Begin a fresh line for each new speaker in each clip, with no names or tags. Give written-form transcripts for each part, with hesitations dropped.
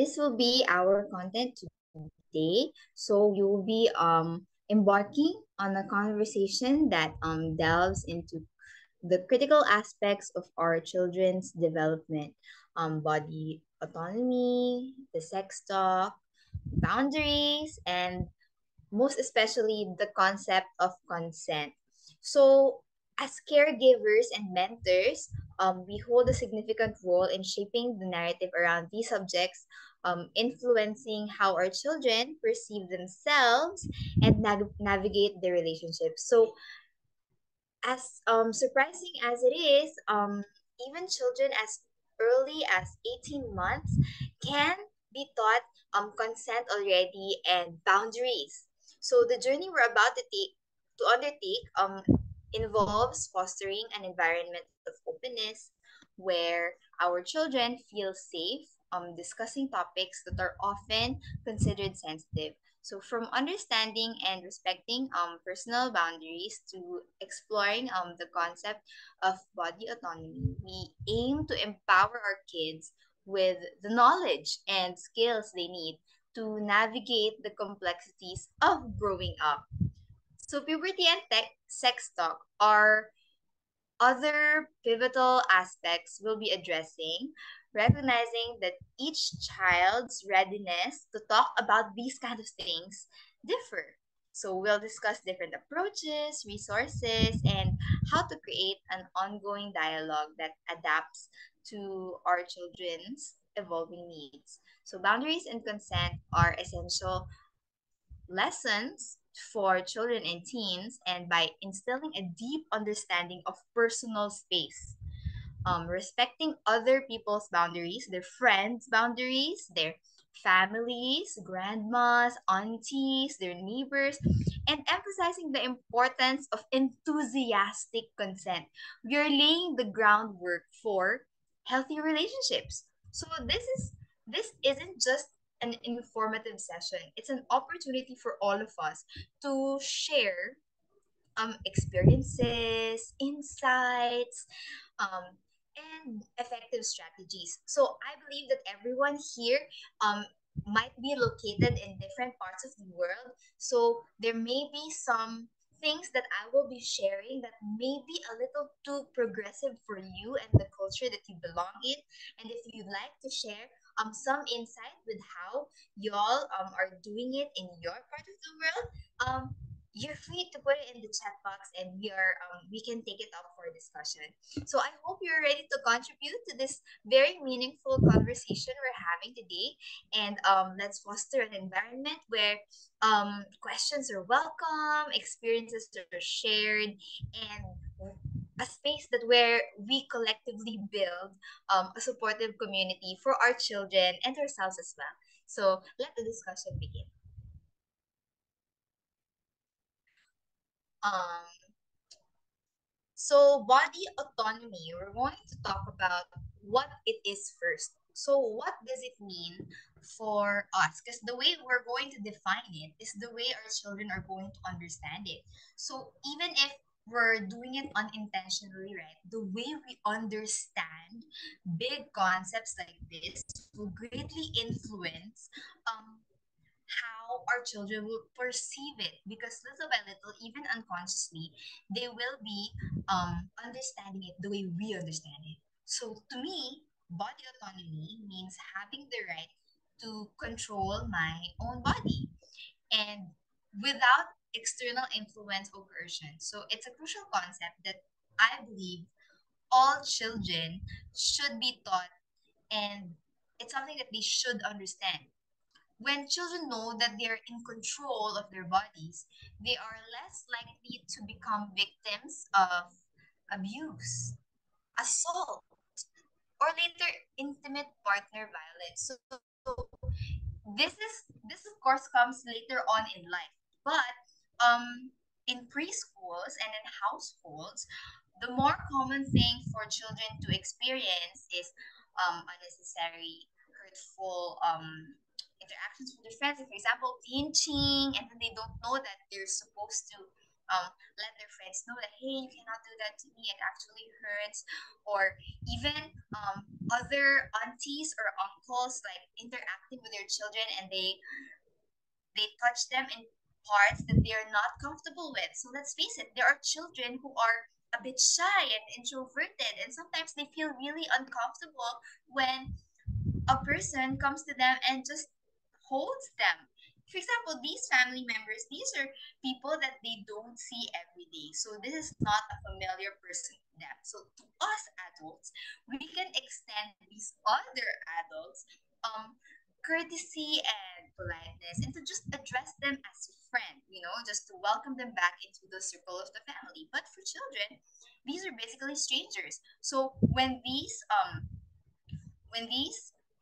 this will be our content today. So you will be embarking on a conversation that delves into the critical aspects of our children's development, body autonomy, the sex talk, boundaries, and most especially the concept of consent. So, as caregivers and mentors, we hold a significant role in shaping the narrative around these subjects, influencing how our children perceive themselves and navigate their relationships. So, as surprising as it is, even children as early as 18 months can be taught consent already and boundaries. So the journey we're about to undertake involves fostering an environment of openness where our children feel safe discussing topics that are often considered sensitive. So from understanding and respecting personal boundaries to exploring the concept of body autonomy, we aim to empower our kids with the knowledge and skills they need to navigate the complexities of growing up. So puberty and sex talk are other pivotal aspects we'll be addressing, recognizing that each child's readiness to talk about these kind of things differ. So we'll discuss different approaches, resources, and how to create an ongoing dialogue that adapts to our children's evolving needs. So boundaries and consent are essential lessons for children and teens, and by instilling a deep understanding of personal space, respecting other people's boundaries, their friends' boundaries, their families, grandmas, aunties, their neighbors, and emphasizing the importance of enthusiastic consent. We are laying the groundwork for healthy relationships. So this isn't just an informative session. It's an opportunity for all of us to share experiences, insights, um, and effective strategies. So I believe that everyone here um, might be located in different parts of the world. So there may be some things that I will be sharing that may be a little too progressive for you and the culture that you belong in. And if you'd like to share some insight with how y'all are doing it in your part of the world, you're free to put it in the chat box and we can take it up for discussion. So I hope you're ready to contribute to this very meaningful conversation we're having today. And let's foster an environment where questions are welcome, experiences are shared, and a space that where we collectively build a supportive community for our children and ourselves as well. So let the discussion begin. Um, So, body autonomy, we're going to talk about what it is first. So, what does it mean for us? Because the way we're going to define it is the way our children are going to understand it. So, even if we're doing it unintentionally, right, the way we understand big concepts like this will greatly influence how our children will perceive it, because little by little, even unconsciously, they will be understanding it the way we understand it. So to me, body autonomy means having the right to control my own body and without external influence or coercion. So it's a crucial concept that I believe all children should be taught, and it's something that they should understand. When children know that they are in control of their bodies, they are less likely to become victims of abuse, assault, or later intimate partner violence. So this of course comes later on in life. But in preschools and in households, the more common thing for children to experience is unnecessary hurtful interactions with their friends. Like, for example, pinching, and then they don't know that they're supposed to let their friends know that, hey, you cannot do that to me, it actually hurts. Or even other aunties or uncles like interacting with their children, and they touch them in parts that they are not comfortable with. So let's face it, there are children who are a bit shy and introverted, and sometimes they feel really uncomfortable when a person comes to them and just holds them. For example, these family members, these are people that they don't see every day. So this is not a familiar person to them. So to us adults, we can extend these other adults courtesy and politeness, and to just address them as a friend, just to welcome them back into the circle of the family. But for children, these are basically strangers. So when these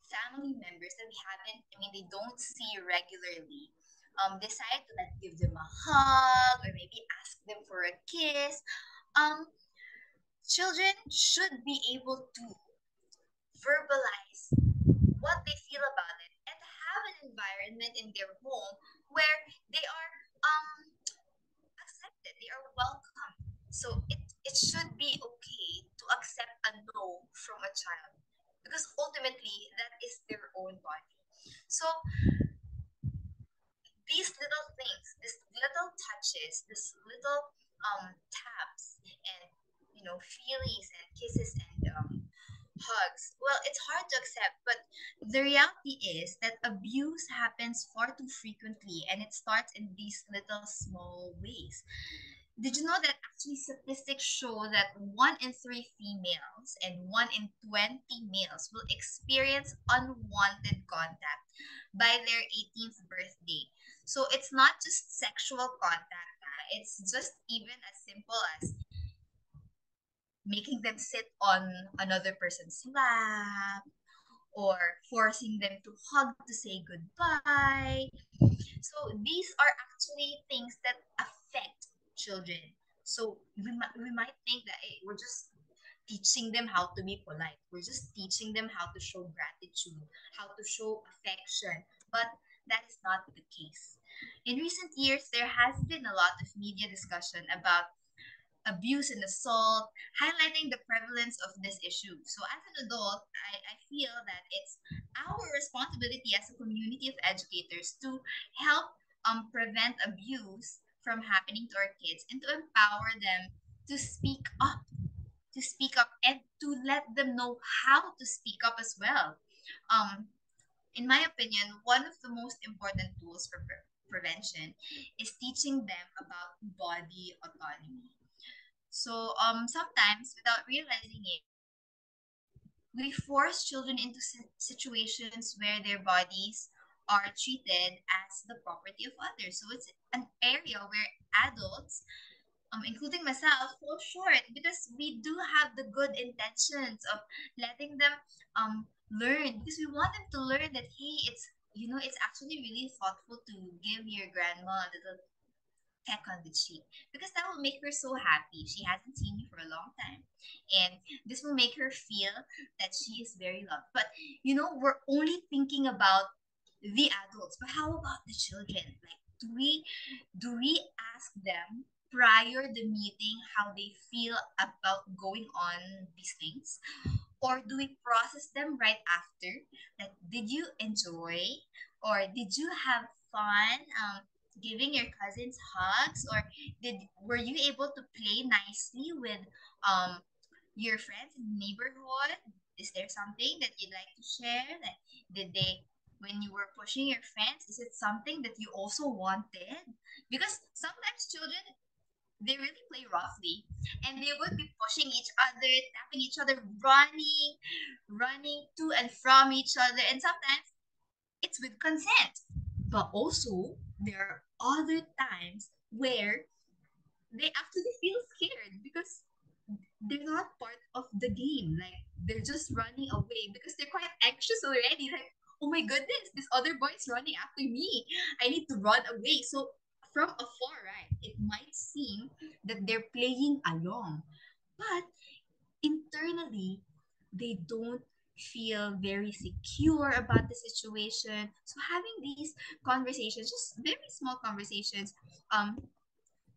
family members that we haven't, I mean, they don't see regularly, decide to like give them a hug or maybe ask them for a kiss, um, children should be able to verbalize what they feel about it and have an environment in their home where they are accepted, they are welcome. So it should be okay to accept a no from a child because ultimately that is their own body. So these little things, these little touches, these little taps and feelings and kisses and hugs. Well, it's hard to accept, but the reality is that abuse happens far too frequently and it starts in these little small ways. Did you know that actually statistics show that 1 in 3 females and 1 in 20 males will experience unwanted contact by their 18th birthday? So it's not just sexual contact, it's just even as simple as making them sit on another person's lap or forcing them to hug to say goodbye. So these are actually things that affect children. So we might think that hey, we're just teaching them how to be polite. We're just teaching them how to show gratitude, how to show affection. But that is not the case. In recent years, there has been a lot of media discussion about abuse and assault, highlighting the prevalence of this issue. So, as an adult, I feel that it's our responsibility as a community of educators to help prevent abuse from happening to our kids and to empower them to speak up, and to let them know how to speak up as well. Um, in my opinion, one of the most important tools for prevention is teaching them about body autonomy. So sometimes without realizing it, we force children into situations where their bodies are treated as the property of others. So it's an area where adults, including myself, fall short because we do have the good intentions of letting them learn, because we want them to learn that hey, it's actually really thoughtful to give your grandma a little peck on the cheek because that will make her so happy. She hasn't seen you for a long time. And this will make her feel that she is very loved. But we're only thinking about the adults. But how about the children? Like do we ask them prior the meeting how they feel about going on these things? Or do we process them right after? Like, did you enjoy or did you have fun giving your cousins hugs, or did were you able to play nicely with um your friends in the neighborhood? Is there something that you'd like to share? Like, did they, when you were pushing your friends, is it something that you also wanted? Because sometimes children, they really play roughly and they would be pushing each other, tapping each other, running to and from each other, and sometimes it's with consent. But also, there are other times where they actually feel scared because they're not part of the game. Like, they're just running away because they're quite anxious already. Like, oh my goodness, this other boy is running after me. I need to run away. So, from afar, right, it might seem that they're playing along. But internally, they don't feel very secure about the situation. So having these conversations, just very small conversations, um,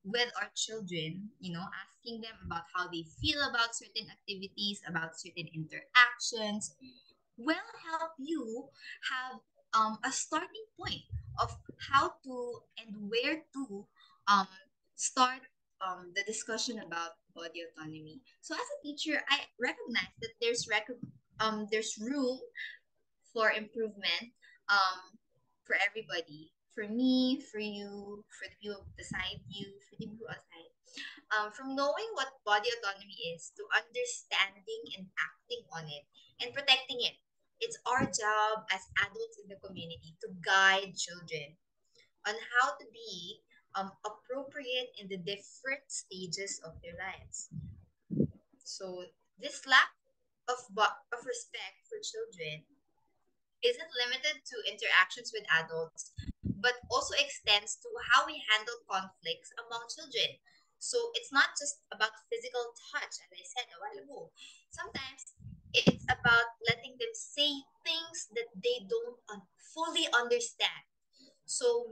with our children, asking them about how they feel about certain activities, about certain interactions, will help you have a starting point of how to and where to um, start the discussion about body autonomy. So as a teacher, I recognize that there's room for improvement for everybody. For me, for you, for the people beside you, for the people outside. From knowing what body autonomy is to understanding and acting on it and protecting it. It's our job as adults in the community to guide children on how to be appropriate in the different stages of their lives. So this lack of respect for children isn't limited to interactions with adults, but also extends to how we handle conflicts among children. So it's not just about physical touch, as I said a while ago. Sometimes it's about letting them say things that they don't fully understand. So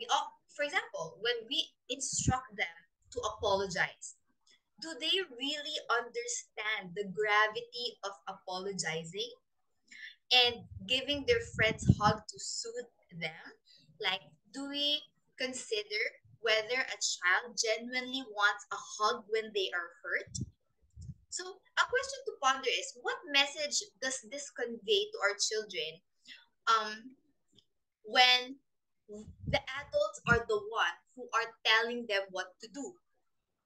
for example, when we instruct them to apologize, do they really understand the gravity of apologizing? And giving their friends hug to soothe them? Like, do we consider whether a child genuinely wants a hug when they are hurt? So, a question to ponder is what message does this convey to our children um, when the adults are the one who are telling them what to do?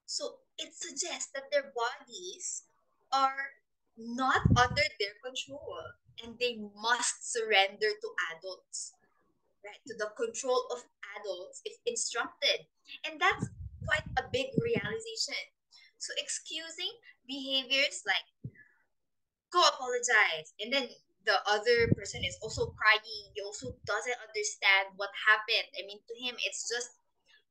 So, it suggests that their bodies are not under their control and they must surrender to adults, right? To the control of adults if instructed. And that's quite a big realization. So excusing behaviors like go apologize and then the other person is also crying, he also doesn't understand what happened. I mean, to him it's just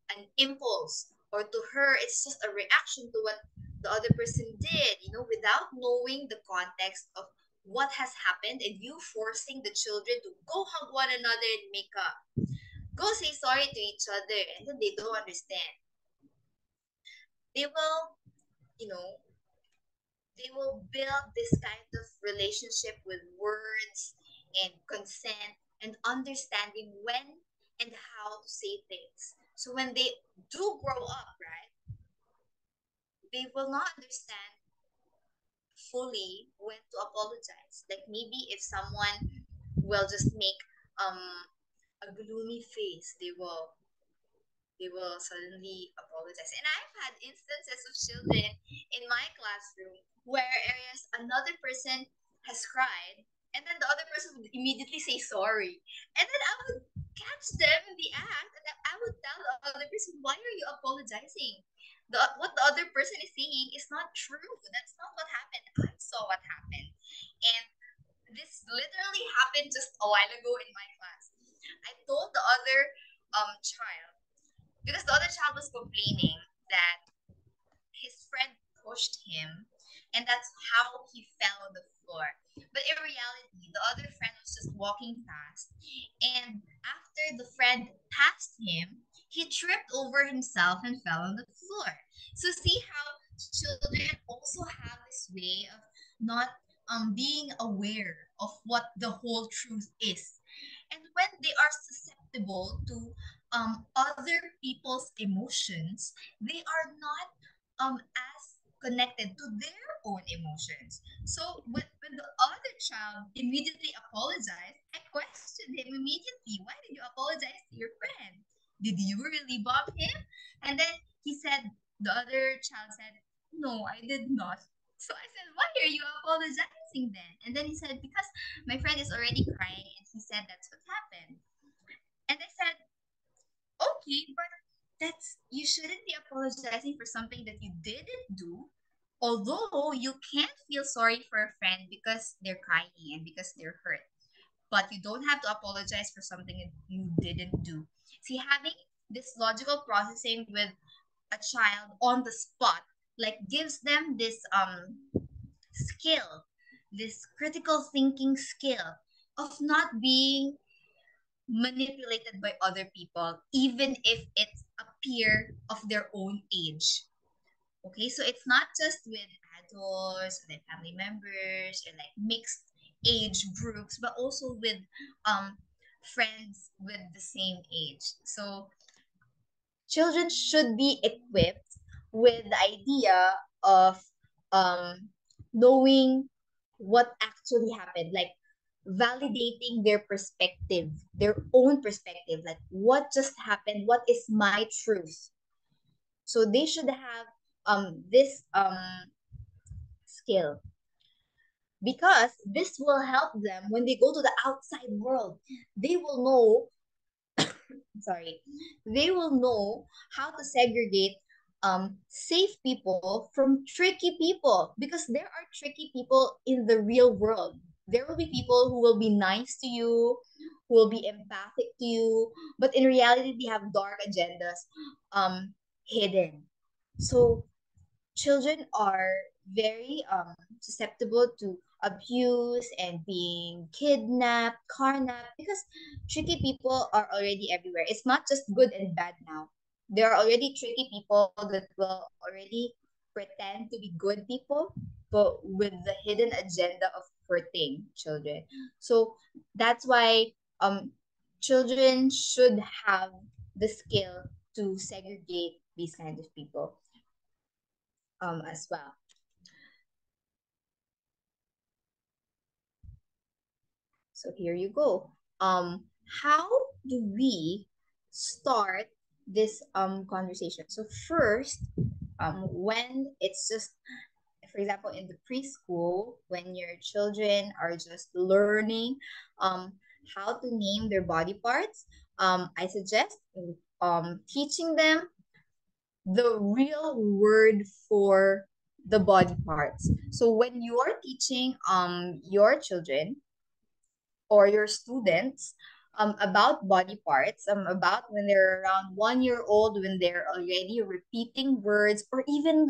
an impulse, or to her it's just a reaction to what the other person did, without knowing the context of what has happened, and you forcing the children to go hug one another and make up, go say sorry to each other, and then they don't understand. They will, you know they will build this kind of relationship with words and consent and understanding when and how to say things. So when they do grow up, right, they will not understand fully when to apologize. Like maybe if someone will just make um a gloomy face, they will suddenly apologize. And I've had instances of children in my classroom where areas another person has cried and then the other person would immediately say sorry. And then I would catch them in the act and I would tell the other person, why are you apologizing? What the other person is saying is not true. That's not what happened. I saw what happened. And this literally happened just a while ago in my class. I told the other child, because the other child was complaining that his friend pushed him and that's how he fell on the floor. But in reality, the other friend was just walking past, and after the friend passed him, he tripped over himself and fell on the floor. So see how children also have this way of not being aware of what the whole truth is. And when they are susceptible to other people's emotions, they are not as connected to their own emotions. So when the other child immediately apologized, I questioned him immediately. Why did you apologize to your friend? Did you really bomb him? And then the other child said, no, I did not. So I said, why are you apologizing then? And then he said, because my friend is already crying and he said that's what happened. And I said, okay, but you shouldn't be apologizing for something that you didn't do. Although you can feel sorry for a friend because they're crying and because they're hurt, but you don't have to apologize for something that you didn't do. See, having this logical processing with a child on the spot like gives them this skill, this critical thinking skill of not being manipulated by other people, even if it peer of their own age. Okay, so it's not just with adults or like family members or like mixed age groups, but also with um friends with the same age. So children should be equipped with the idea of um knowing what actually happened, like validating their perspective, their own perspective, like what just happened, what is my truth. So they should have this skill, because this will help them when they go to the outside world. They will know, sorry, they will know how to segregate safe people from tricky people, because there are tricky people in the real world. There will be people who will be nice to you, who will be empathic to you, but in reality they have dark agendas hidden. So children are very susceptible to abuse and being kidnapped, carnapped, because tricky people are already everywhere. It's not just good and bad now. There are already tricky people that will already pretend to be good people, but with the hidden agenda of hurting children. So that's why children should have the skill to segregate these kinds of people as well. So here you go. How do we start this conversation? So first, when it's just, for example, in the preschool, when your children are just learning um how to name their body parts, I suggest teaching them the real word for the body parts. So when you are teaching your children or your students about body parts, about when they're around 1 year old, when they're already repeating words, or even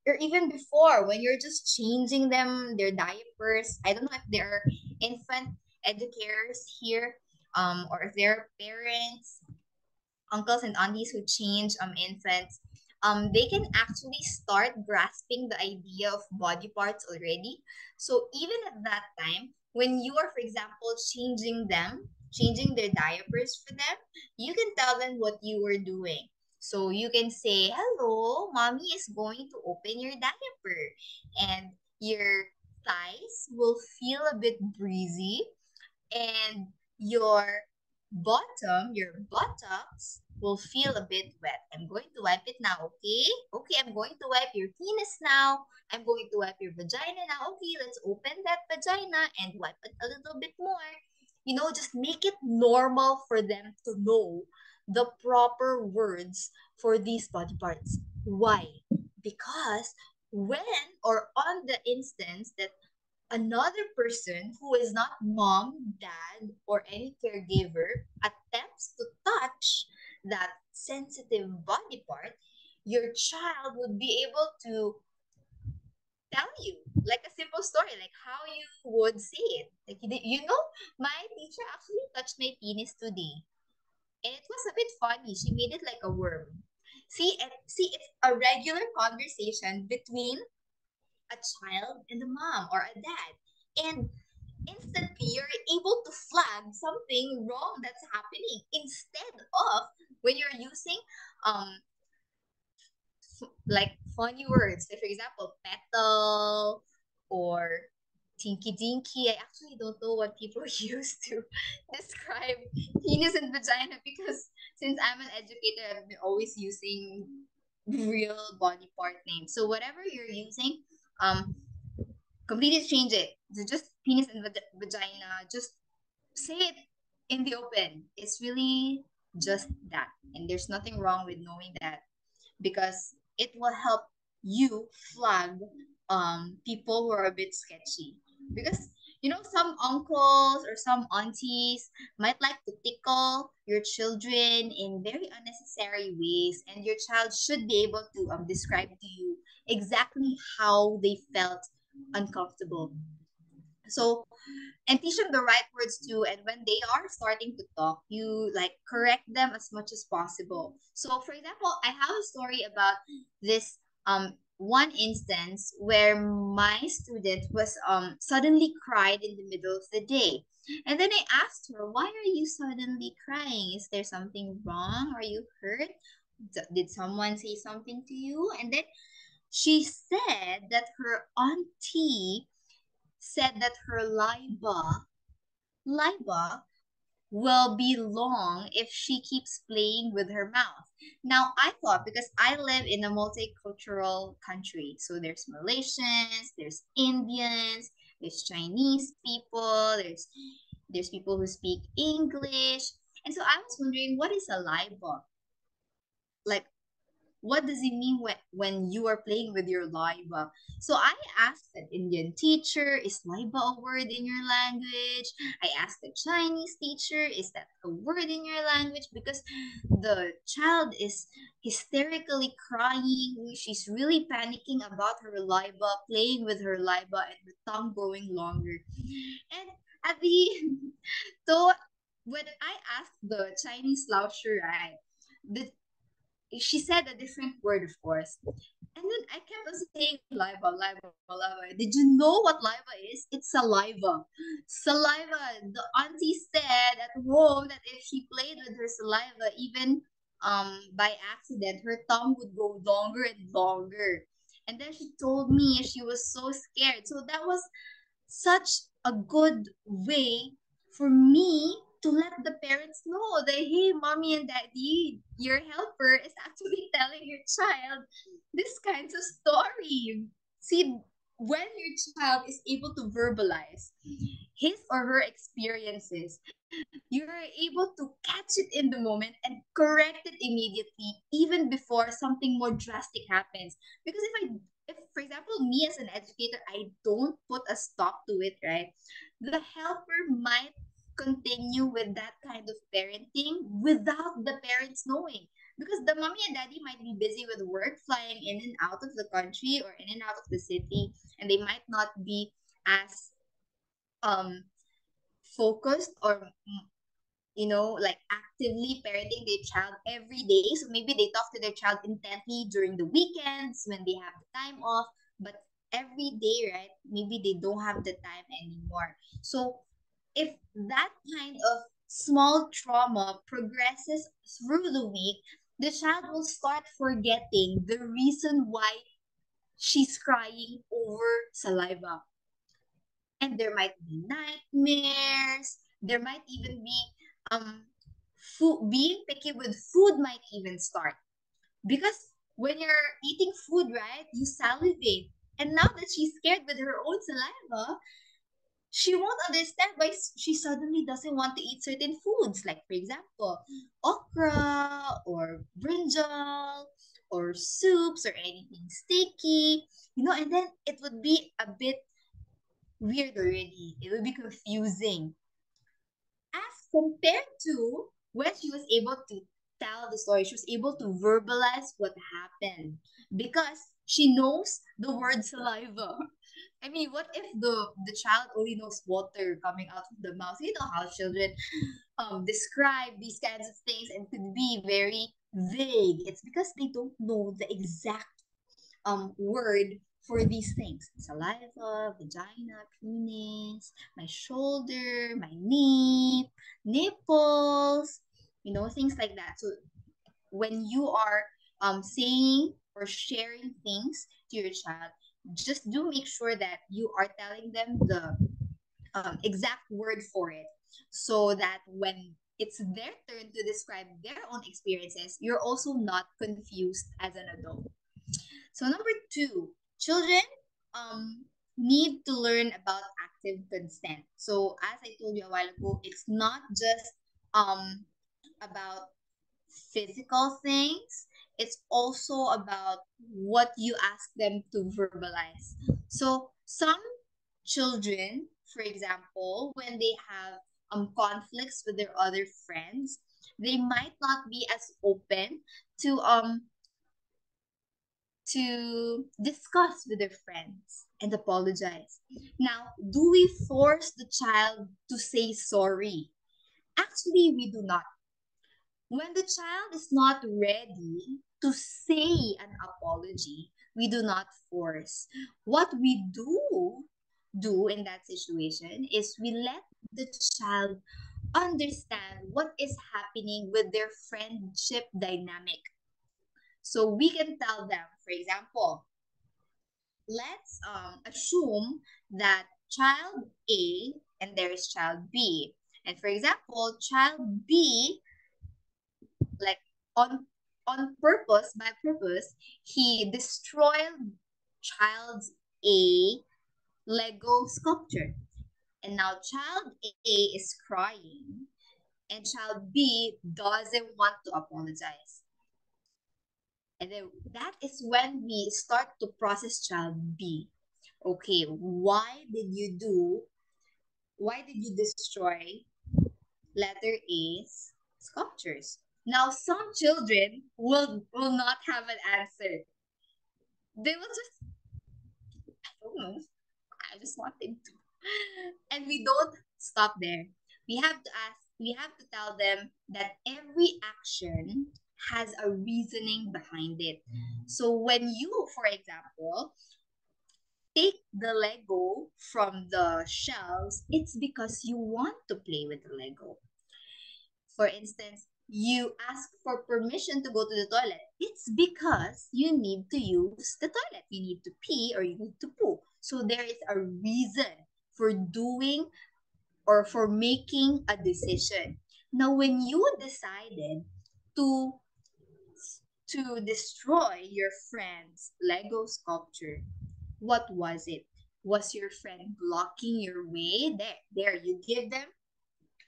or even before, when you're just changing them their diapers. I don't know if there are infant educators here, or if there are parents, uncles and aunties who change infants. They can actually start grasping the idea of body parts already. So even at that time, when you are, for example, changing their diapers for them, you can tell them what you were doing. So you can say, "Hello, mommy is going to open your diaper," and your thighs will feel a bit breezy, and your buttocks will feel a bit wet. I'm going to wipe it now, okay? Okay, I'm going to wipe your penis now. I'm going to wipe your vagina now. Okay, let's open that vagina and wipe it a little bit more. Just make it normal for them to know the proper words for these body parts. Why? Because when or on the instance that another person who is not mom, dad, or any caregiver attempts to touch that sensitive body part, your child would be able to tell you like a simple story, like how you would say it. Like, my teacher actually touched my penis today, and it was a bit funny. She made it like a worm. See, it's a regular conversation between a child and a mom or a dad. And instantly you're able to flag something wrong that's happening, instead of when you're using um like funny words, like for example petal or tinky dinky. I actually don't know what people use to describe penis and vagina, because since I'm an educator, I've been always using real body part names. So whatever you're using, um completely change it. Just penis and vagina. Just say it in the open. It's really just that. And there's nothing wrong with knowing that, because it will help you flag people who are a bit sketchy. Because some uncles or some aunties might like to tickle your children in very unnecessary ways, and your child should be able to describe to you exactly how they felt uncomfortable. So, and teach them the right words too. And when they are starting to talk, you like correct them as much as possible. So, for example, I have a story about this one instance where my student was suddenly cried in the middle of the day. And then I asked her, "Why are you suddenly crying? Is there something wrong? Are you hurt? Did someone say something to you?" And then she said that her auntie said that her Liba will be long if she keeps playing with her mouth. Now, I thought because I live in a multicultural country, so there's Malaysians, there's Indians, there's Chinese people, there's people who speak English. And so I was wondering, what is a Liba? Like, what does it mean when you are playing with your laiba? So I asked an Indian teacher, is laiba a word in your language? I asked the Chinese teacher, is that a word in your language? Because the child is hysterically crying. She's really panicking about her laiba, playing with her laiba and her tongue growing longer. And at the so when I asked the Chinese Laosher, right, the she said a different word, of course. And then I kept on saying laiba, laiba, laiba. Did you know what laiba is? It's saliva. Saliva. The auntie said at home that if she played with her saliva, even by accident, her tongue would go longer and longer. And then she told me she was so scared. So that was such a good way for me to let the parents know that, hey, mommy and daddy, your helper is actually telling your child this kinds of story. See, when your child is able to verbalize his or her experiences, you're able to catch it in the moment and correct it immediately, even before something more drastic happens. Because if for example, me as an educator, I don't put a stop to it, right? The helper might continue with that kind of parenting without the parents knowing. Because the mommy and daddy might be busy with work, flying in and out of the country or in and out of the city, and they might not be as um focused or like actively parenting their child every day. So maybe they talk to their child intently during the weekends when they have the time off, but every day, right? Maybe they don't have the time anymore. So if that kind of small trauma progresses through the week, the child will start forgetting the reason why she's crying over saliva. And there might be nightmares. There might even be food being picky with food might even start because when you're eating food, right, you salivate. And now that she's scared with her own saliva, she won't understand why she suddenly doesn't want to eat certain foods, like for example, okra or brinjal or soups or anything sticky, and then it would be a bit weird already. It would be confusing as compared to when she was able to tell the story. She was able to verbalize what happened because she knows the word saliva. I mean, what if the child only knows water coming out of the mouth? You know how children describe these kinds of things and could be very vague. It's because they don't know the exact word for these things: saliva, vagina, penis, my shoulder, my knee, nipples, things like that. So when you are saying or sharing things to your child, just do make sure that you are telling them the exact word for it, so that when it's their turn to describe their own experiences, you're also not confused as an adult. So number two, children need to learn about active consent. So as I told you a while ago, it's not just um about physical things. It's also about what you ask them to verbalize. So some children, for example, when they have conflicts with their other friends, they might not be as open to to discuss with their friends and apologize. Now, do we force the child to say sorry? Actually, we do not. When the child is not ready to say an apology, we do not force. What we do in that situation is we let the child understand what is happening with their friendship dynamic. So we can tell them, for example, let's assume that child A and there is child B. And for example, child B, like on purpose, by purpose, he destroyed child's A Lego sculpture. And now child A is crying and child B doesn't want to apologize. And then that is when we start to process child B. Okay, why did you destroy letter A's sculptures? Now some children will not have an answer. They will just, I don't know. I just wanted to. And we don't stop there. We have to tell them that every action has a reasoning behind it. So when you, for example, take the Lego from the shelves, it's because you want to play with the Lego. For instance, you ask for permission to go to the toilet. It's because you need to use the toilet. You need to pee or you need to poo. So there is a reason for doing or for making a decision. Now, when you decided to destroy your friend's Lego sculpture, what was it? Was your friend blocking your way? There,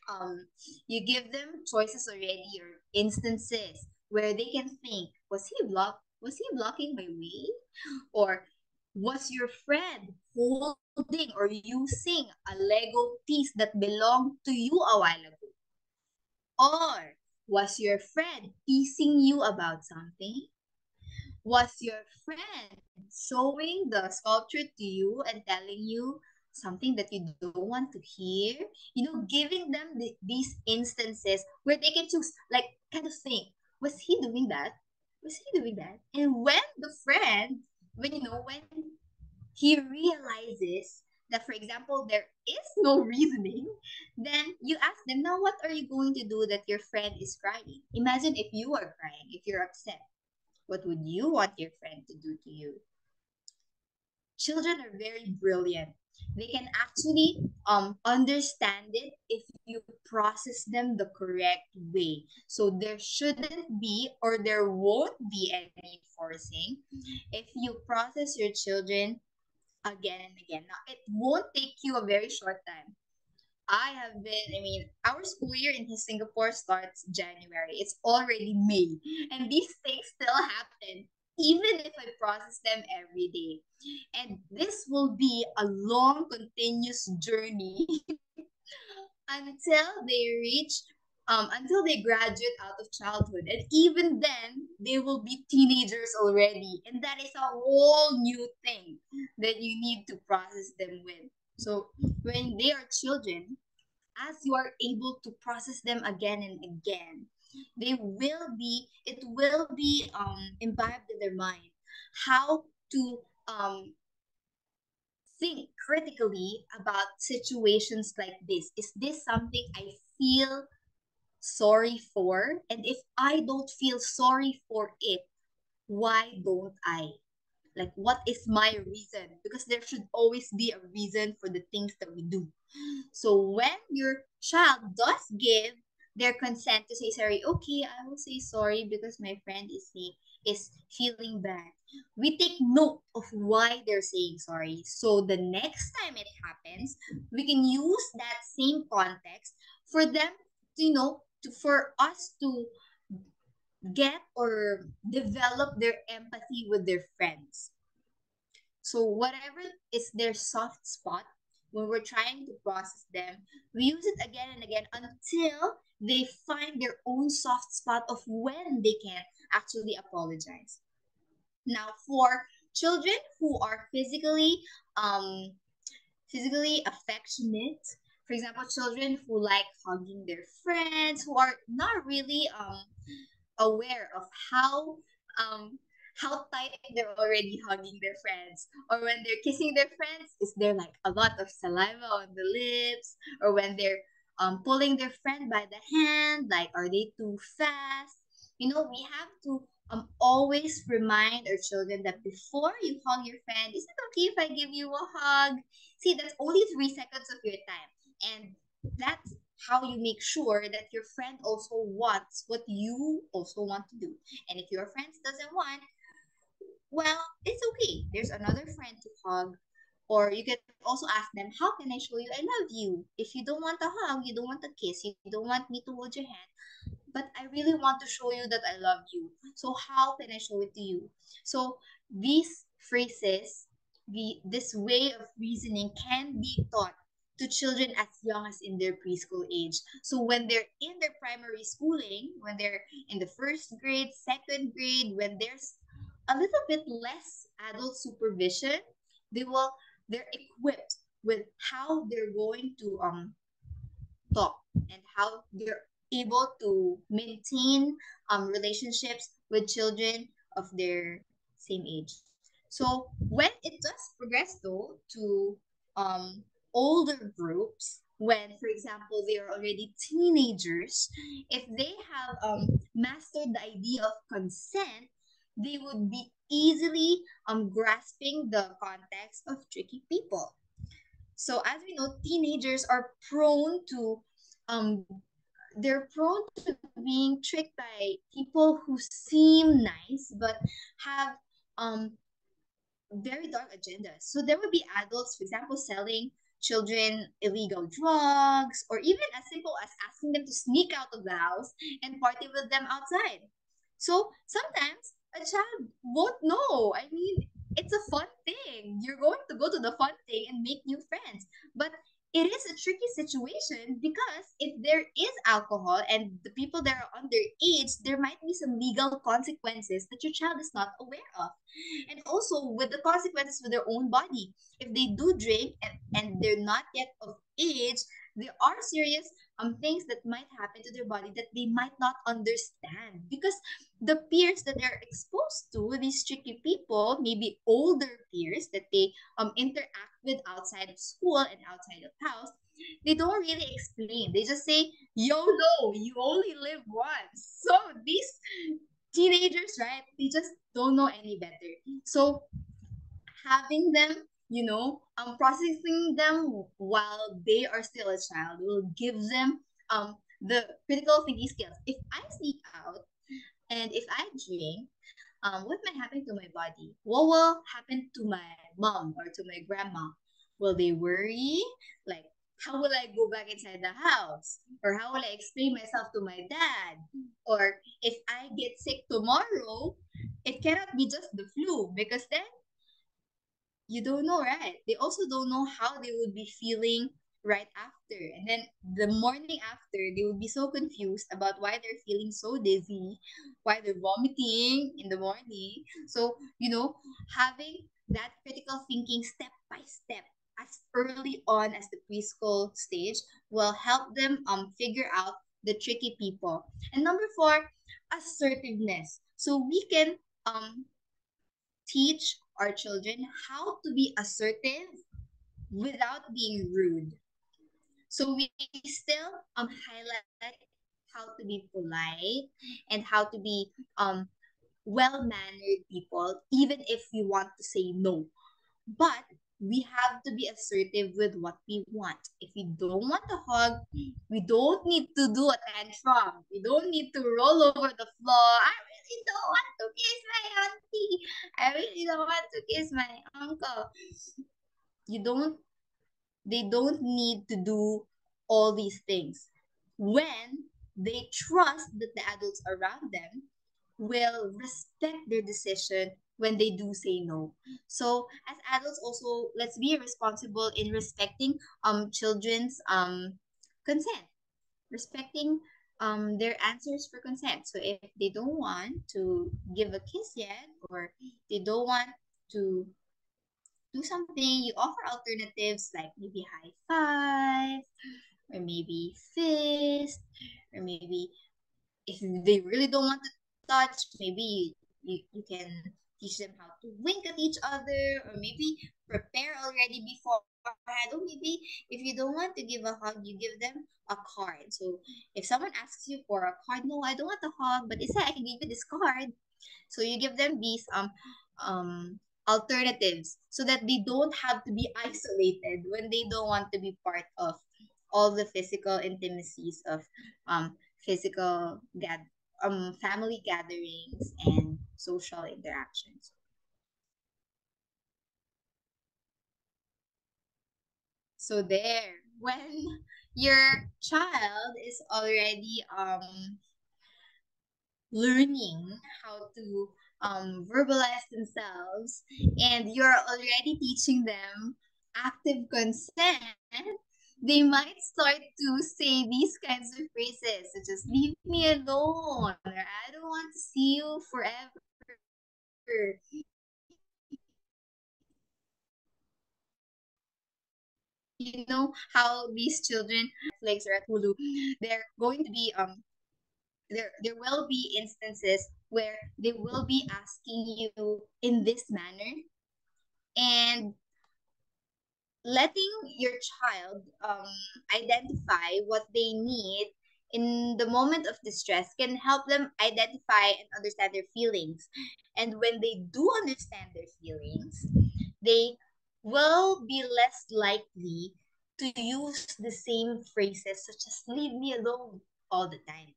um, you give them choices already or instances where they can think, was he blocking my way? Or was your friend holding or using a Lego piece that belonged to you a while ago? Or was your friend teasing you about something? Was your friend showing the sculpture to you and telling you something that you don't want to hear? Giving them these instances where they can choose, like, kind of think, was he doing that? Was he doing that? And when the friend, when he realizes that, for example, there is no reasoning, then you ask them, now what are you going to do that your friend is crying? Imagine if you are crying, if you're upset. What would you want your friend to do to you? Children are very brilliant. They can actually understand it if you process them the correct way. So there shouldn't be or there won't be any forcing if you process your children again and again. Now, it won't take you a very short time. Our school year in Singapore starts January. It's already May. And these things still happen, even if I process them every day. And this will be a long, continuous journey until until they graduate out of childhood. And even then, they will be teenagers already. And that is a whole new thing that you need to process them with. So when they are children, as you are able to process them again and again, it will be imbibed in their mind how to think critically about situations like this. Is this something I feel sorry for? And if I don't feel sorry for it, why don't I? Like, what is my reason? Because there should always be a reason for the things that we do. So when your child does give their consent to say sorry, okay, I will say sorry because my friend is feeling bad. We take note of why they're saying sorry. So the next time it happens, we can use that same context for them to, for us to get or develop their empathy with their friends. So whatever is their soft spot, when we're trying to process them, we use it again and again until they find their own soft spot of when they can actually apologize. Now, for children who are um physically affectionate, for example, children who like hugging their friends, who are not really aware of um how tight they're already hugging their friends, or when they're kissing their friends, is there like a lot of saliva on the lips, or when they're pulling their friend by the hand, like are they too fast? We have to always remind our children that before you hug your friend, is it okay if I give you a hug? See, that's only 3 seconds of your time, and that's how you make sure that your friend also wants what you also want to do. And if your friend doesn't want, well, it's okay. There's another friend to hug. Or you can also ask them, how can I show you I love you? If you don't want a hug, you don't want a kiss, you don't want me to hold your hand, but I really want to show you that I love you. So how can I show it to you? So these phrases, this way of reasoning can be taught to children as young as in their preschool age. So when they're in their primary schooling, when they're in the first grade, second grade, when there's a little bit less adult supervision, they will they're equipped with how they're going to talk and how they're able to maintain relationships with children of their same age. So when it does progress though to um, older groups, when for example they are already teenagers, if they have mastered the idea of consent, they would be easily grasping the context of tricky people. So as we know, teenagers are prone to um they're prone to being tricked by people who seem nice but have um very dark agendas. So there would be adults, for example, selling children illegal drugs, or even as simple as asking them to sneak out of the house and party with them outside. So sometimes a child won't know. I mean, it's a fun thing. You're going to go to the fun thing and make new friends. But it is a tricky situation because if there is alcohol and the people that are underage, there might be some legal consequences that your child is not aware of. And also with the consequences with their own body. If they do drink and they're not yet of age, there are serious things that might happen to their body that they might not understand because the peers that they're exposed to, these tricky people, maybe older peers that they interact with outside of school and outside of house, they don't really explain. They just say, YOLO, you only live once. So these teenagers, right? They just don't know any better. So having them, processing them while they are still a child will give them the critical thinking skills. If I sneak out and if I drink, what might happen to my body? What will happen to my mom or to my grandma? Will they worry? Like, how will I go back inside the house? Or how will I explain myself to my dad? Or if I get sick tomorrow, it cannot be just the flu because then you don't know, right? They also don't know how they would be feeling right after. And then the morning after, they would be so confused about why they're feeling so dizzy, why they're vomiting in the morning. So, having that critical thinking step by step as early on as the preschool stage will help them figure out the tricky people. And number 4, assertiveness. So we can teach our children how to be assertive without being rude. So we still highlight how to be polite and how to be well-mannered people, even if we want to say no. But we have to be assertive with what we want. If we don't want a hug, we don't need to do a tantrum. We don't need to roll over the floor. I really don't want to kiss my auntie. I really don't want to kiss my uncle. You don't, they don't need to do all these things. When they trust that the adults around them will respect their decision when they do say no. So as adults also, let's be responsible in respecting children's consent, respecting their answers for consent. So if they don't want to give a kiss yet, or they don't want to do something, you offer alternatives like maybe high five, or maybe fist, or maybe if they really don't want to touch, maybe you can teach them how to wink at each other, or maybe prepare already beforehand. Or maybe if you don't want to give a hug, you give them a card. So if someone asks you for a card, no, I don't want a hug, but instead I can give you this card. So you give them these alternatives so that they don't have to be isolated when they don't want to be part of all the physical intimacies of physical family gatherings and social interactions. So there, when your child is already learning how to verbalize themselves, and you're already teaching them active consent, they might start to say these kinds of phrases such as leave me alone, or I don't want to see you forever. You know how these children Netflix or at Hulu, they're going to be there will be instances where they will be asking you in this manner, and letting your child identify what they need in the moment of distress can help them identify and understand their feelings. And when they do understand their feelings, they will be less likely to use the same phrases such as leave me alone all the time.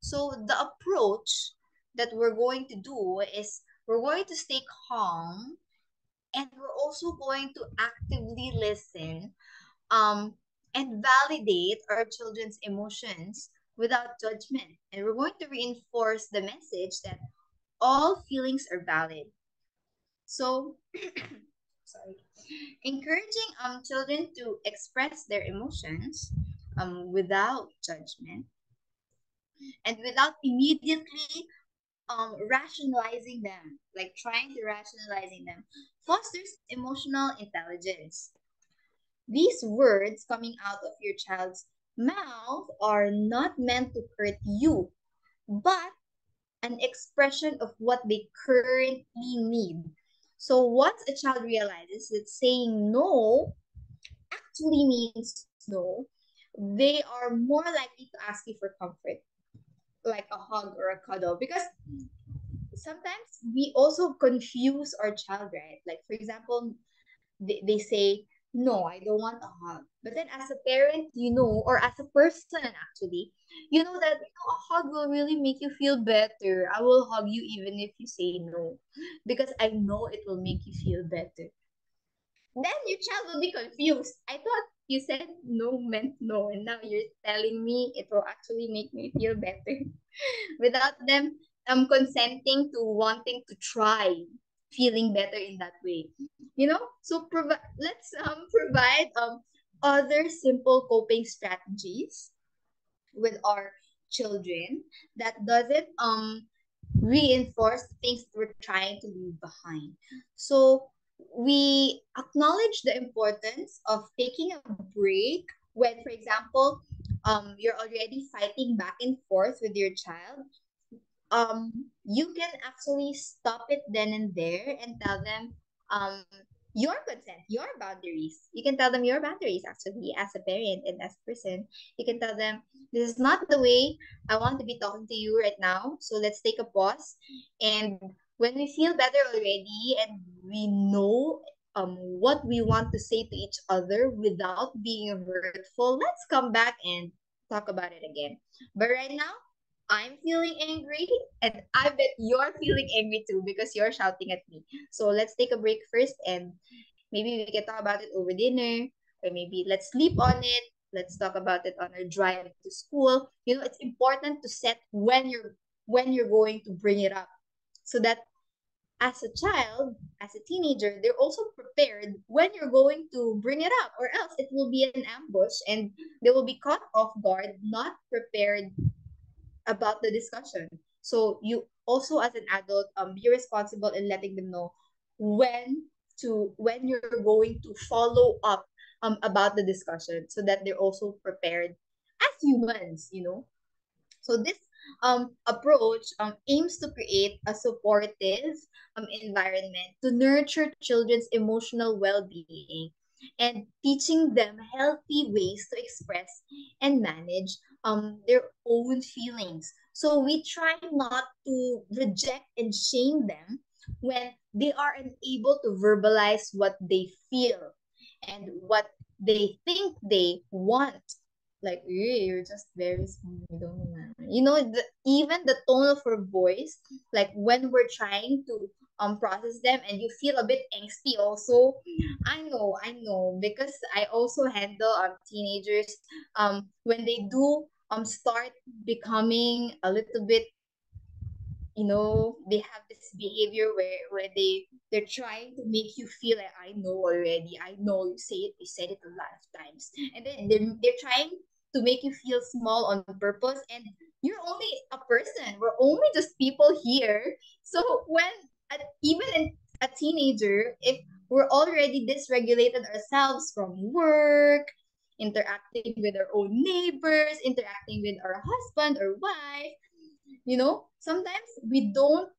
So the approach that we're going to do is we're going to stay calm, and we're also going to actively listen and validate our children's emotions without judgment. And we're going to reinforce the message that all feelings are valid. So, sorry, encouraging children to express their emotions without judgment and without immediately rationalizing them, like trying to rationalizing them, fosters emotional intelligence. These words coming out of your child's mouth are not meant to hurt you, but an expression of what they currently need. So once a child realizes that saying no actually means no, they are more likely to ask you for comfort, like a hug or a cuddle. Because sometimes we also confuse our child, right? Like, for example, they say, no, I don't want a hug. But then as a parent, or as a person actually, that a hug will really make you feel better. I will hug you even if you say no, because I know it will make you feel better. Then your child will be confused. I thought you said no meant no, and now you're telling me it will actually make me feel better without them consenting to wanting to try feeling better in that way. So let's provide other simple coping strategies with our children that doesn't reinforce the things that we're trying to leave behind. So we acknowledge the importance of taking a break when, for example, you're already fighting back and forth with your child. You can actually stop it then and there and tell them um your consent, your boundaries. You can tell them your boundaries actually as a parent and as a person. You can tell them this is not the way I want to be talking to you right now. So let's take a pause. And when we feel better already and we know what we want to say to each other without being hurtful, let's come back and talk about it again. But right now, I'm feeling angry, and I bet you're feeling angry too because you're shouting at me. So let's take a break first, and maybe we can talk about it over dinner, or maybe let's sleep on it. Let's talk about it on our drive to school. It's important to set when you're going to bring it up, so that as a child, as a teenager, they're also prepared when you're going to bring it up, or else it will be an ambush and they will be caught off guard, not prepared about the discussion. So you also as an adult be responsible in letting them know when when you're going to follow up about the discussion so that they're also prepared as humans, you know. So this approach aims to create a supportive environment to nurture children's emotional well-being and teaching them healthy ways to express and manage their own feelings. So we try not to reject and shame them when they are unable to verbalize what they feel and what they think they want, like, you're just very small. You don't know, man. You know, even the tone of her voice, like when we're trying to process them, and you feel a bit angsty. Also, I know, because I also handle teenagers when they do start becoming a little bit, you know, they have this behavior where they're trying to make you feel like, I know already, I know you said it a lot of times, and then they're trying to make you feel small on purpose, and you're only a person, we're only just people here. So when even a teenager, if we're already dysregulated ourselves from work, interacting with our own neighbors, interacting with our husband or wife, you know, sometimes we don't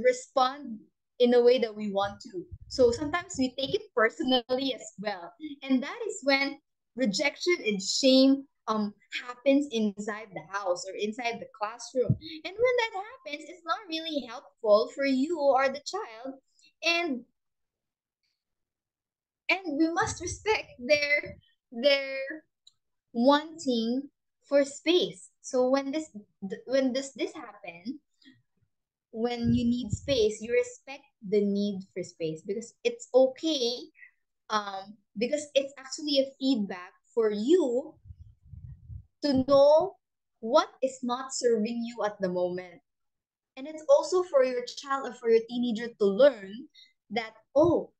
respond in a way that we want to. So sometimes we take it personally as well. And that is when rejection and shame happens inside the house or inside the classroom. And when that happens, it's not really helpful for you or the child. And we must respect their wanting for space. So when this happen, when you need space, you respect the need for space because it's okay. Because it's actually a feedback for you to know what is not serving you at the moment. And it's also for your child or for your teenager to learn that, oh,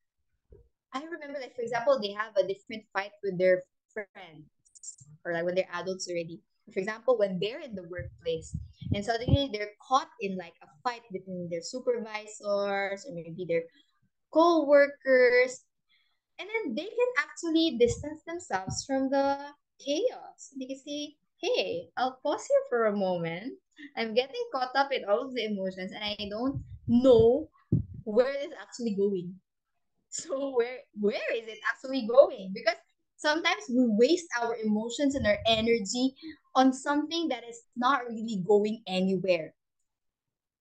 I remember, like, for example, they have a different fight with their friends, or like when they're adults already. For example, when they're in the workplace and suddenly they're caught in like a fight between their supervisors or maybe their co-workers, and then they can actually distance themselves from the chaos. They can say, hey, I'll pause here for a moment. I'm getting caught up in all of the emotions and I don't know where it's actually going. So where is it actually going? Because sometimes we waste our emotions and our energy on something that is not really going anywhere.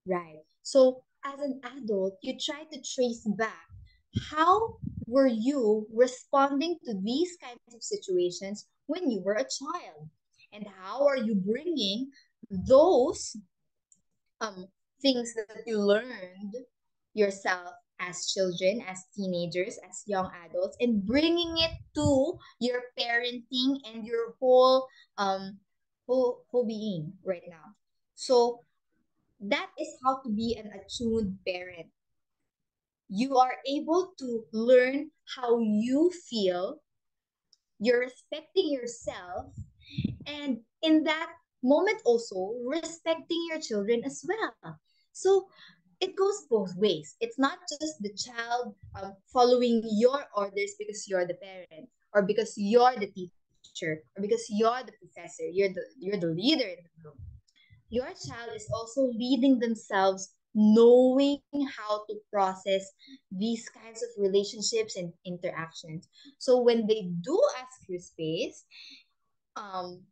Right. So as an adult, you try to trace back how were you responding to these kinds of situations when you were a child? And how are you bringing those um things that you learned yourself as children, as teenagers, as young adults, and bringing it to your parenting and your whole being right now. So that is how to be an attuned parent. You are able to learn how you feel, you're respecting yourself, and in that moment also respecting your children as well. So it goes both ways. It's not just the child following your orders because you're the parent or because you're the teacher or because you're the professor, you're the leader in the room. Your child is also leading themselves, knowing how to process these kinds of relationships and interactions. So when they do ask you space, um,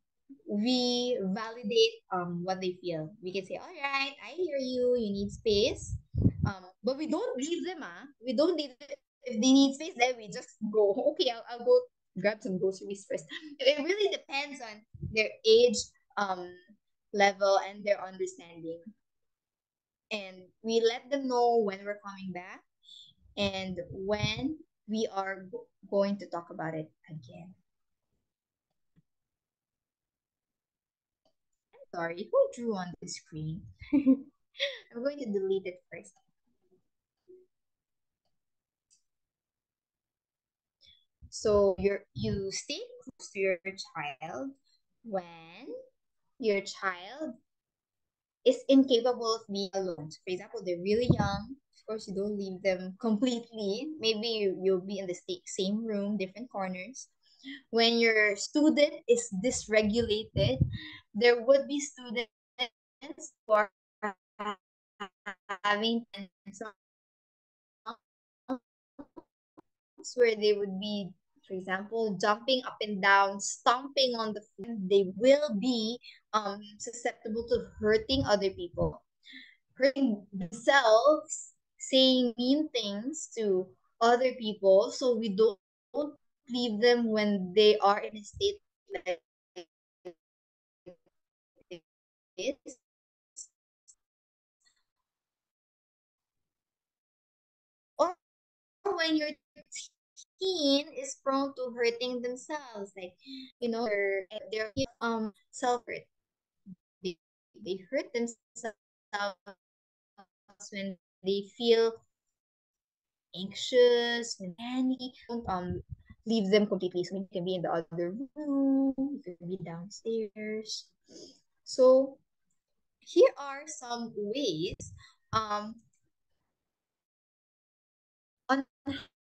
we validate what they feel. We can say, all right, I hear you, you need space. But we don't leave them, we don't leave them. If they need space, then we just go, okay, I'll go grab some groceries first. It really depends on their age, um, level, and their understanding. And we let them know when we're coming back and when we are going to talk about it again. Sorry, who drew on the screen? I'm going to delete it first. So you stay close to your child when your child is incapable of being alone. So for example, they're really young. Of course, you don't leave them completely. Maybe you'll be in the same room, different corners. When your student is dysregulated, there would be students who are having tensions where they would be, for example, jumping up and down, stomping on the floor. They will be susceptible to hurting other people, hurting themselves, saying mean things to other people. So we don't leave them when they are in a state like this. Or when your teen is prone to hurting themselves, like they're self hurt. They hurt themselves when they feel anxious, when panicky. Don't leave them completely. So you can be in the other room, you can be downstairs. So here are some ways um on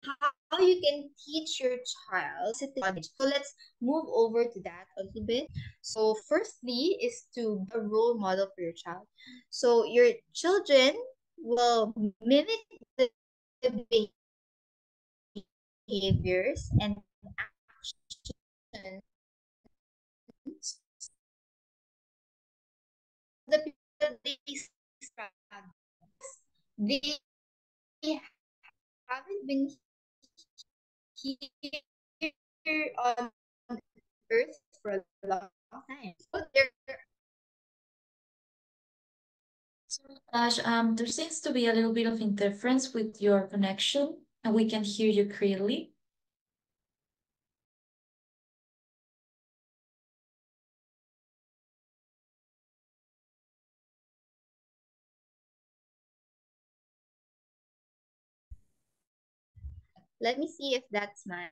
how you can teach your child positive. So let's move over to that a little bit. So firstly is to be a role model for your child. So your children will mimic the behaviors and actions the people that they describe. They haven't been here on Earth for a long time. So they're
So, Ash, there seems to be a little bit of interference with your connection, and we can hear you clearly.
let me see if that's my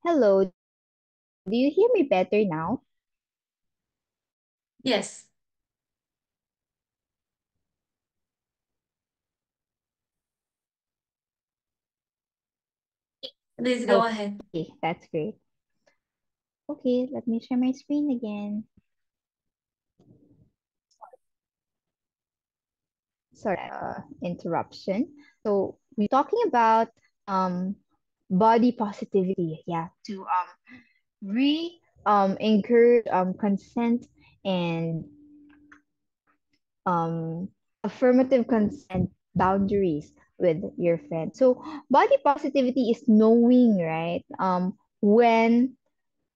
hello. Do you hear me better now?
Yes, please go ahead.
Okay, that's great. Okay, let me share my screen again. Sorry, interruption. So we're talking about um body positivity. Yeah, to encourage consent and um affirmative consent boundaries with your friend. So body positivity is knowing, right? When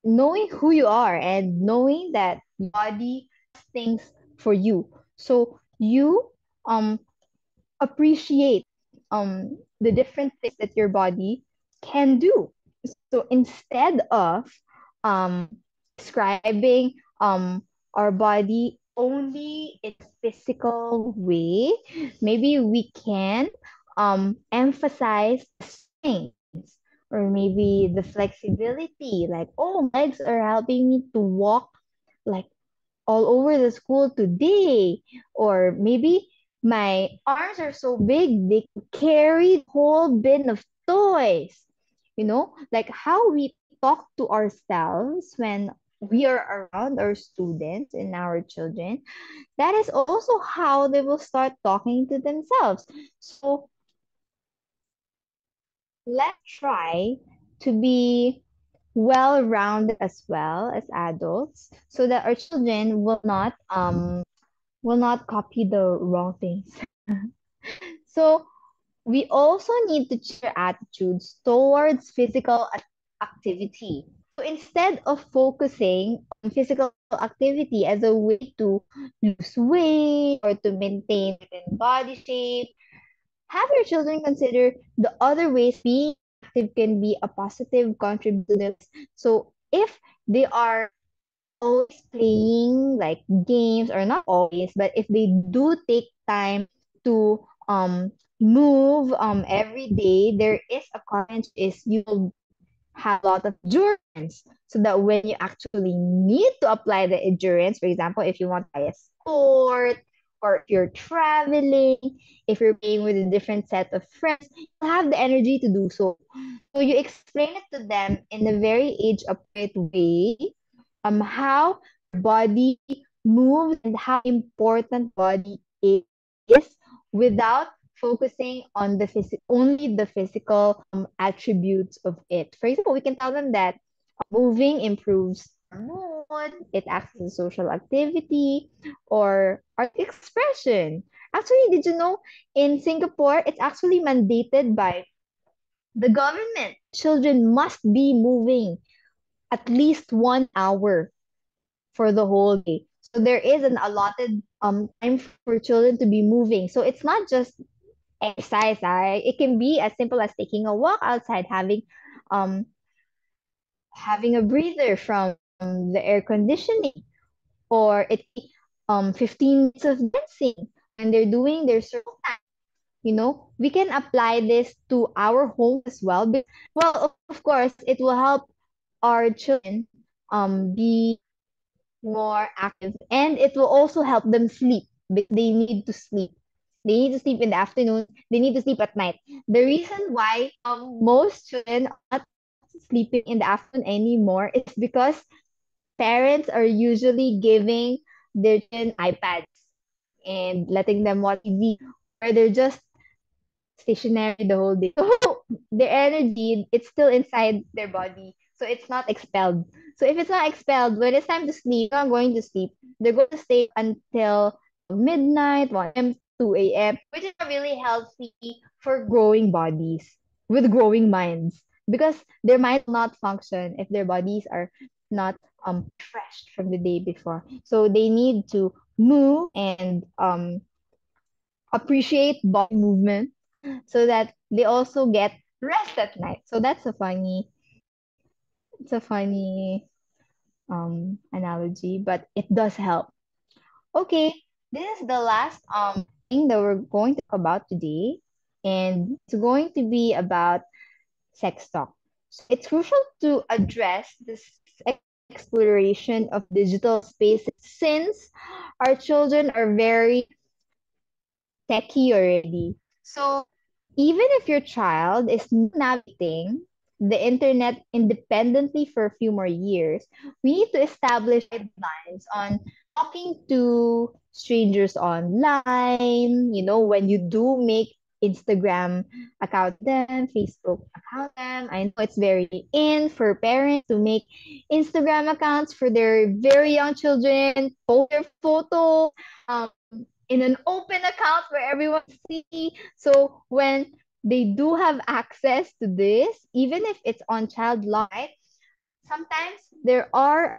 knowing who you are and knowing that body things for you. So you um appreciate the different things that your body can do. So instead of um describing our body only its physical way, maybe we can emphasize strengths or maybe the flexibility, like, oh, my legs are helping me to walk like all over the school today. Or maybe my arms are so big they carry the whole bin of toys. Like how we talk to ourselves when we are around our students and our children, that is also how they will start talking to themselves. So let's try to be well rounded as well as adults so that our children will not copy the wrong things. So we also need to change our attitudes towards physical activity. So instead of focusing on physical activity as a way to lose weight or to maintain body shape, have your children consider the other ways being active can be a positive contributor. So if they are always playing like games, or not always, but if they do take time to move every day, there is a consequence, is you will have a lot of endurance, so that when you actually need to apply the endurance, for example, if you want to buy a sport, or if you're traveling, if you're playing with a different set of friends, you'll have the energy to do so. So you explain it to them in a very age appropriate way, how body moves and how important body is, without focusing on only the physical attributes of it. For example, we can tell them that moving improves our mood, it acts as a social activity, or art expression. Actually, did you know, in Singapore, it's actually mandated by the government. Children must be moving at least 1 hour for the whole day. So there is an allotted time for children to be moving. So it's not just exercise. It can be as simple as taking a walk outside, um having a breather from the air conditioning, or it 15 minutes of dancing when they're doing their circle time. We can apply this to our home as well. Well, of course, it will help our children be more active, and it will also help them sleep, because they need to sleep. They need to sleep in the afternoon, they need to sleep at night. The reason why most children are not sleeping in the afternoon anymore is because parents are usually giving their children iPads and letting them watch TV, or they're just stationary the whole day. So their energy, it's still inside their body. So it's not expelled. So if it's not expelled, when it's time to sleep, they're not going to sleep. They're going to stay until midnight, 1 a.m., 2 a.m., which is not really healthy for growing bodies with growing minds. Because their minds will not function if their bodies are not refreshed from the day before. So they need to move and appreciate body movement, so that they also get rest at night. So it's a funny analogy, but it does help. Okay, this is the last thing that we're going to talk about today, and it's going to be about sex talk. So it's crucial to address this exploration of digital spaces, since our children are very techie already. So even if your child is navigating the internet independently for a few more years, we need to establish guidelines on talking to strangers online. When you do make Instagram account them, Facebook account them. I know it's very in for parents to make Instagram accounts for their very young children, post their photo, um, in an open account for everyone to see. So when they do have access to this, even if it's on child line, sometimes there are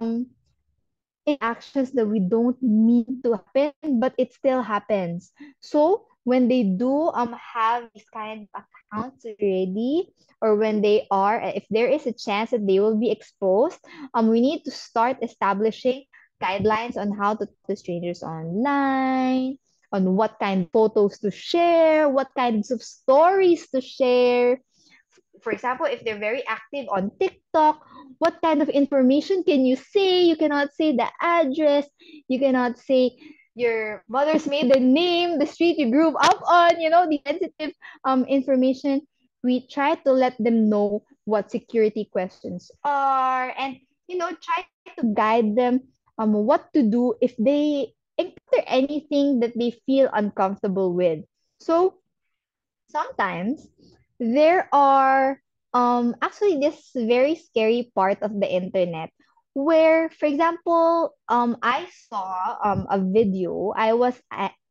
actions that we don't mean to happen, but it still happens. So when they do have these kind of accounts already, or when they are, if there is a chance that they will be exposed, we need to start establishing guidelines on how to talk to strangers online, on what kind of photos to share, what kinds of stories to share. For example, if they're very active on TikTok, what kind of information can you say? You cannot say the address. You cannot say your mother's maiden name, the street you grew up on, the sensitive information. We try to let them know what security questions are, and try to guide them what to do if they encounter anything that they feel uncomfortable with. So sometimes there are actually this very scary part of the internet, where, for example, I saw a video. I was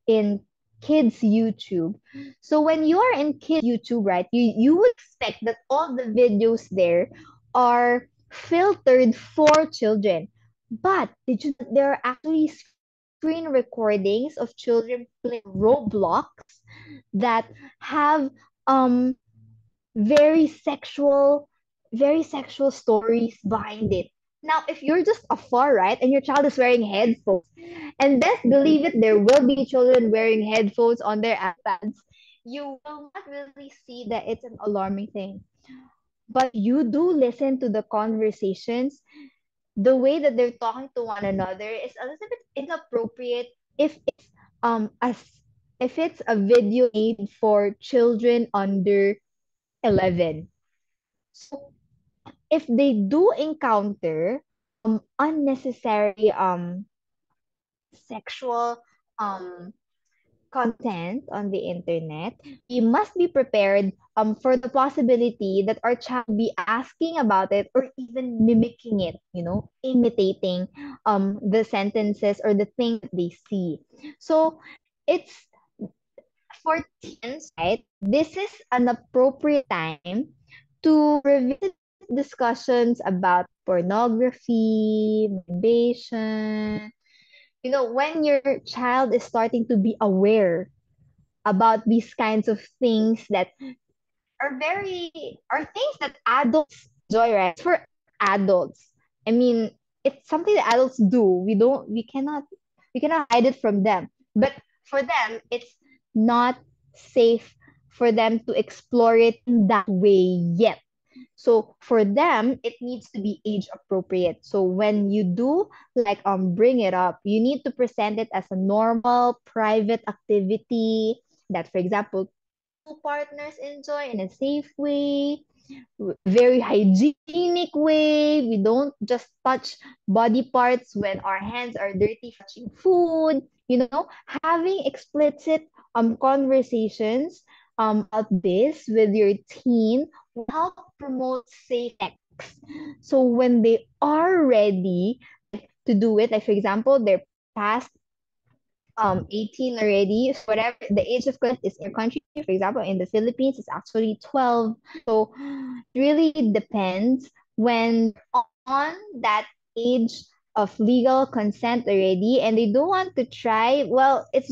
in kids YouTube. So when you are in kids YouTube, right, you would expect that all the videos there are filtered for children. But did you know there are actually screen recordings of children playing Roblox that have um
very sexual, very sexual stories behind it. Now, if you're just afar, right, and your child is wearing headphones, and best believe it, there will be children wearing headphones on their iPads, you will not really see that it's an alarming thing. But you do listen to the conversations, the way that they're talking to one another is a little bit inappropriate if it's as if it's a video made for children under 11. So if they do encounter unnecessary sexual um content on the internet, we must be prepared for the possibility that our child be asking about it or even mimicking it, imitating the sentences or the thing that they see. So it's for teens, right? This is an appropriate time to revisit discussions about pornography, masturbation. When your child is starting to be aware about these kinds of things that are things that adults enjoy, right? For adults. I mean, it's something that adults do. We cannot hide it from them. But for them, it's not safe for them to explore it in that way yet. So for them, it needs to be age appropriate. So when you do like bring it up, you need to present it as a normal private activity that, for example, two partners enjoy in a safe way, very hygienic way. We don't just touch body parts when our hands are dirty touching food. Having explicit conversations about this with your teen will help promote safe sex. So when they are ready to do it, like for example, they're past 18 already. So whatever the age of consent is in your country, for example, in the Philippines, it's actually 12. So it really depends when on that age of legal consent already and they don't want to try. Well, it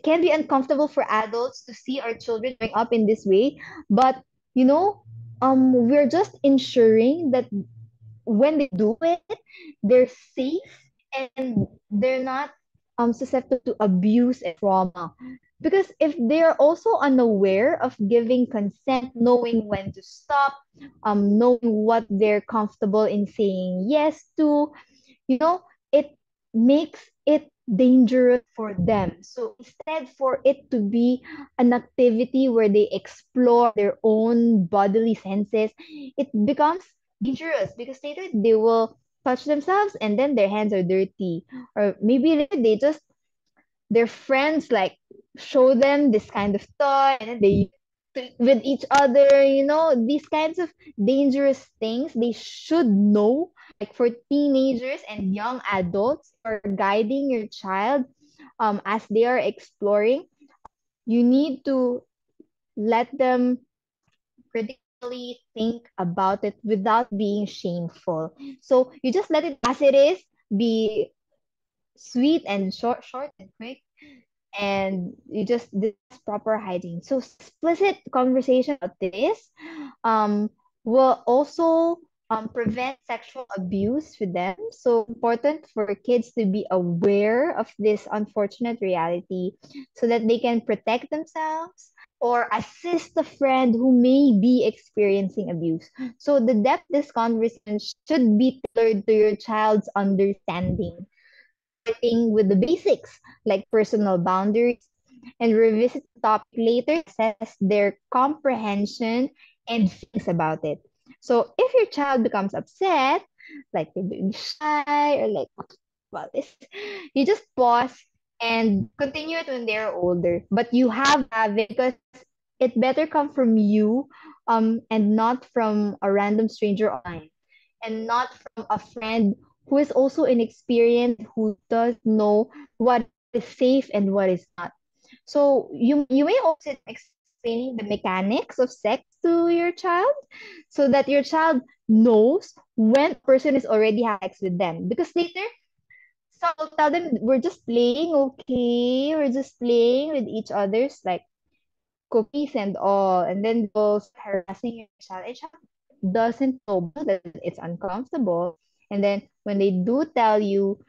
can be uncomfortable for adults to see our children growing up in this way, but we're just ensuring that when they do it, they're safe and they're not susceptible to abuse and trauma. Because if they're also unaware of giving consent, knowing when to stop, knowing what they're comfortable in saying yes to, it makes it dangerous for them. So instead for it to be an activity where they explore their own bodily senses, it becomes dangerous because later they will touch themselves and then their hands are dirty. Or maybe later they just their friends like show them this kind of toy and then they with each other, these kinds of dangerous things they should know. Like for teenagers and young adults or guiding your child as they are exploring, you need to let them critically think about it without being shameful. So you just let it as it is, be sweet and short and quick, and you just this proper hygiene. So explicit conversation about this um will also prevent sexual abuse for them. So important for kids to be aware of this unfortunate reality so that they can protect themselves or assist a friend who may be experiencing abuse. So the depth of this conversation should be tailored to your child's understanding, starting with the basics like personal boundaries and revisit the topic later to assess their comprehension and feelings about it. So if your child becomes upset, like they're being shy or like, well, this, you just pause and continue it when they're older. But you have it because it better come from you and not from a random stranger online and not from a friend who is also inexperienced, who does know what is safe and what is not. So you may also explaining the mechanics of sex to your child so that your child knows when a person is already having sex with them. Because later, some will tell them we're just playing, okay, we're just playing with each other's like cookies and all, and then they'll start harassing your child. And child doesn't know that it's uncomfortable. And then when they do tell you,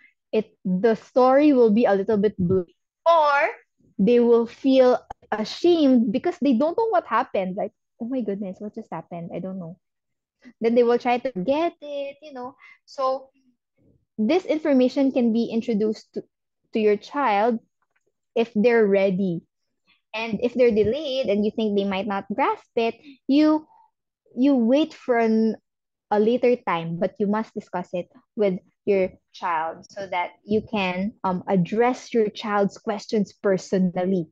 the story will be a little bit blurry, or they will feel ashamed because they don't know what happened. Like, oh my goodness, what just happened? I don't know. Then they will try to get it. So this information can be introduced to your child if they're ready. And if they're delayed and you think they might not grasp it, you wait for a later time, but you must discuss it with your child so that you can address your child's questions personally.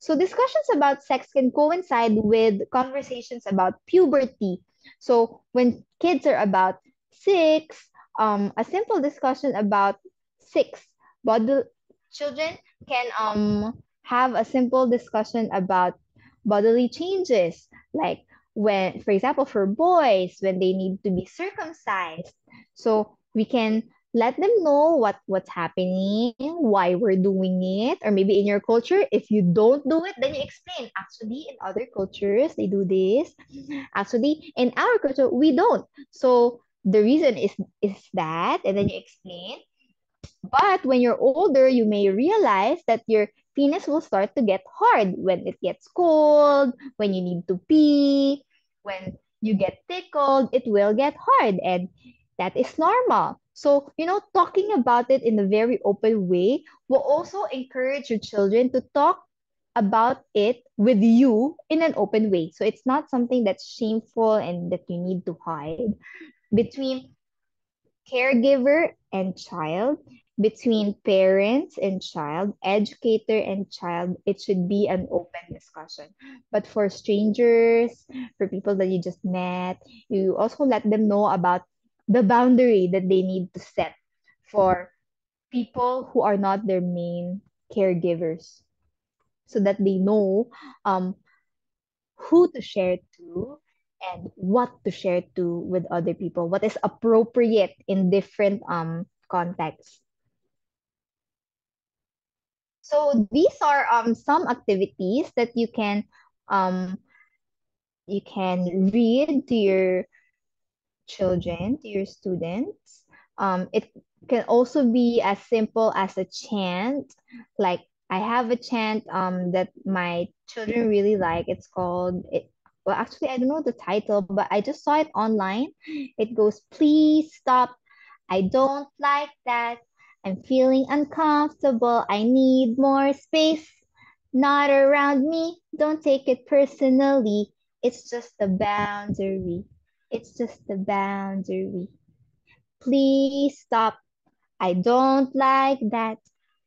So discussions about sex can coincide with conversations about puberty. So when kids are about 6, a simple discussion about 6 body children can have a simple discussion about bodily changes, like when, for example, for boys, when they need to be circumcised. So we can let them know what's happening, why we're doing it, or maybe in your culture, if you don't do it, then you explain. Actually, in other cultures, they do this. Actually, in our culture, we don't. So the reason is that, and then you explain. But when you're older, you may realize that your penis will start to get hard when it gets cold, when you need to pee, when you get tickled, it will get hard. And that is normal. So, talking about it in a very open way will also encourage your children to talk about it with you in an open way. So it's not something that's shameful and that you need to hide. Between caregiver and child, between parents and child, educator and child, it should be an open discussion. But for strangers, for people that you just met, you also let them know about the boundary that they need to set for people who are not their main caregivers, so that they know um, who to share to and what to share to with other people, what is appropriate in different contexts. So these are some activities that um you can read to your children, to your students. It can also be as simple as a chant. Like, I have a chant that my children really like. It's called it. Well, actually, I don't know the title, but I just saw it online. It goes, "Please stop. I don't like that. I'm feeling uncomfortable. I need more space. Not around me. Don't take it personally. It's just a boundary. It's just a boundary. Please stop. I don't like that.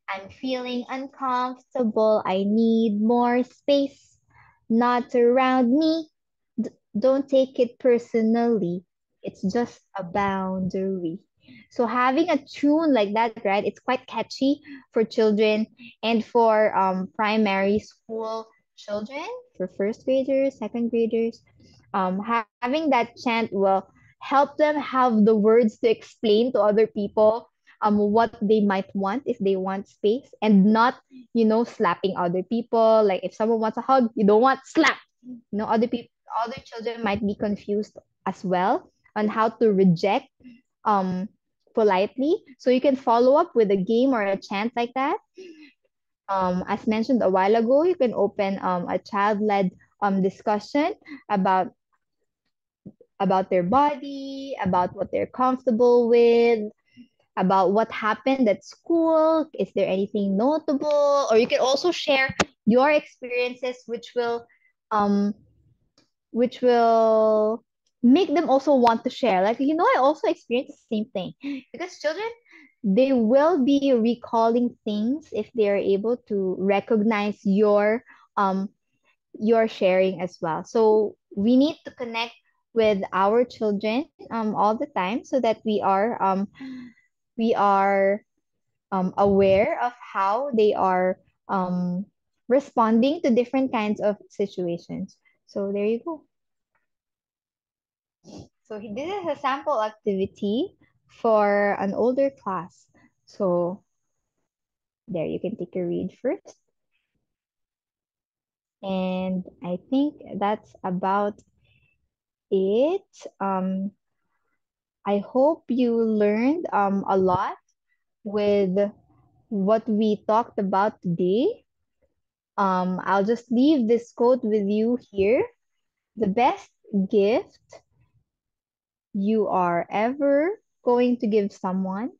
I'm feeling uncomfortable. I need more space. Not around me. Don't take it personally. It's just a boundary." So having a tune like that, right? It's quite catchy for children and for primary school children, for first graders, second graders. Having that chant will help them have the words to explain to other people what they might want if they want space, and not slapping other people. Like, if someone wants a hug, you don't want slap. Other children might be confused as well on how to reject um politely. So you can follow up with a game or a chant like that. As mentioned a while ago, you can open a child-led discussion about their body, about what they're comfortable with, about what happened at school. Is there anything notable? Or you can also share your experiences, um which will make them also want to share. Like, I also experienced the same thing, because children, they will be recalling things if they are able to recognize your sharing as well. So we need to connect with our children all the time, so that we are aware of how they are responding to different kinds of situations. So there you go. So this is a sample activity for an older class. So there, you can take a read first. And I think that's about it. I hope you learned a lot with what we talked about today. I'll just leave this quote with you here. The best gift you are ever going to give someone